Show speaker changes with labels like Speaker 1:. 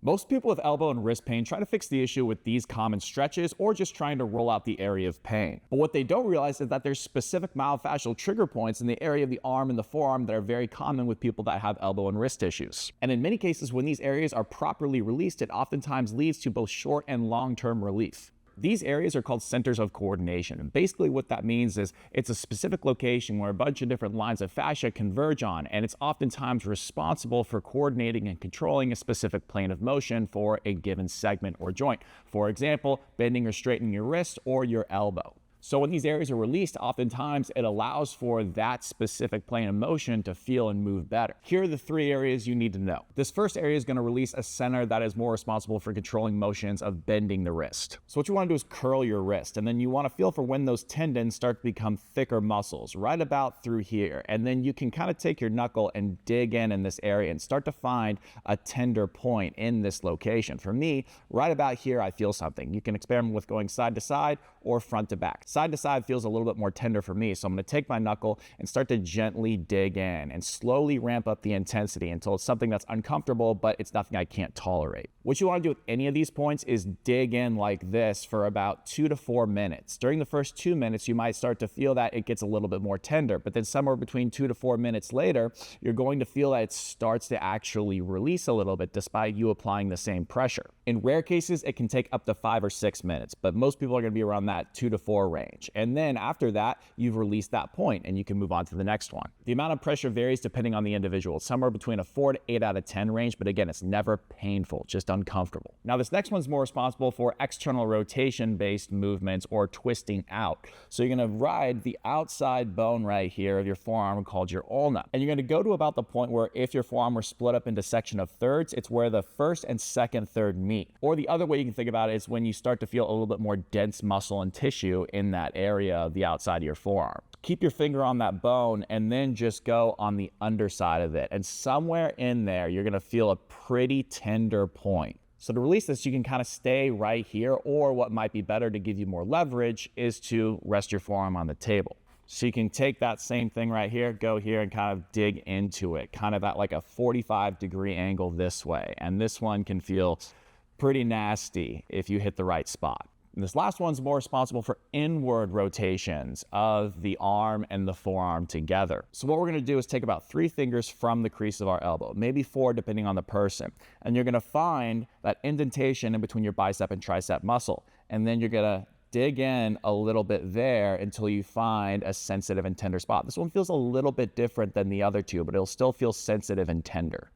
Speaker 1: Most people with elbow and wrist pain try to fix the issue with these common stretches or just trying to roll out the area of pain. But what they don't realize is that there's specific myofascial trigger points in the area of the arm and the forearm that are very common with people that have elbow and wrist issues. And in many cases, when these areas are properly released, it oftentimes leads to both short and long-term relief. These areas are called centers of coordination. And basically what that means is it's a specific location where a bunch of different lines of fascia converge on, and it's oftentimes responsible for coordinating and controlling a specific plane of motion for a given segment or joint. For example, bending or straightening your wrist or your elbow. So when these areas are released, oftentimes it allows for that specific plane of motion to feel and move better. Here are the three areas you need to know. This first area is going to release a center that is more responsible for controlling motions of bending the wrist. So what you want to do is curl your wrist, and then you want to feel for when those tendons start to become thicker muscles, right about through here. And then you can kind of take your knuckle and dig in this area and start to find a tender point in this location. For me, right about here, I feel something. You can experiment with going side to side or front to back. Side to side feels a little bit more tender for me, so I'm going to take my knuckle and start to gently dig in and slowly ramp up the intensity until it's something that's uncomfortable, but it's nothing I can't tolerate. What you want to do with any of these points is dig in like this for about 2 to 4 minutes. During the first 2 minutes, you might start to feel that it gets a little bit more tender, but then somewhere between 2 to 4 minutes later, you're going to feel that it starts to actually release a little bit despite you applying the same pressure. In rare cases, it can take up to 5 or 6 minutes, but most people are going to be around that 2 to 4 range. And then after that, you've released that point and you can move on to the next one. The amount of pressure varies depending on the individual. It's somewhere between a 4 to 8 out of 10 range, but again, it's never painful, just uncomfortable. Now, this next one's more responsible for external rotation-based movements or twisting out. So you're going to ride the outside bone right here of your forearm called your ulna. And you're going to go to about the point where if your forearm were split up into section of thirds, it's where the first and second third meet. Or the other way you can think about it is when you start to feel a little bit more dense muscle and tissue in that area of the outside of your forearm. Keep your finger on that bone and then just go on the underside of it. And somewhere in there, you're going to feel a pretty tender point. So to release this, you can kind of stay right here, or what might be better to give you more leverage is to rest your forearm on the table. So you can take that same thing right here, go here and kind of dig into it, kind of at like a 45-degree angle this way. And this one can feel pretty nasty if you hit the right spot. And this last one's more responsible for inward rotations of the arm and the forearm together. So what we're going to do is take about 3 fingers from the crease of our elbow, maybe 4 depending on the person. And you're going to find that indentation in between your bicep and tricep muscle. And then you're going to dig in a little bit there until you find a sensitive and tender spot. This one feels a little bit different than the other two, but it'll still feel sensitive and tender.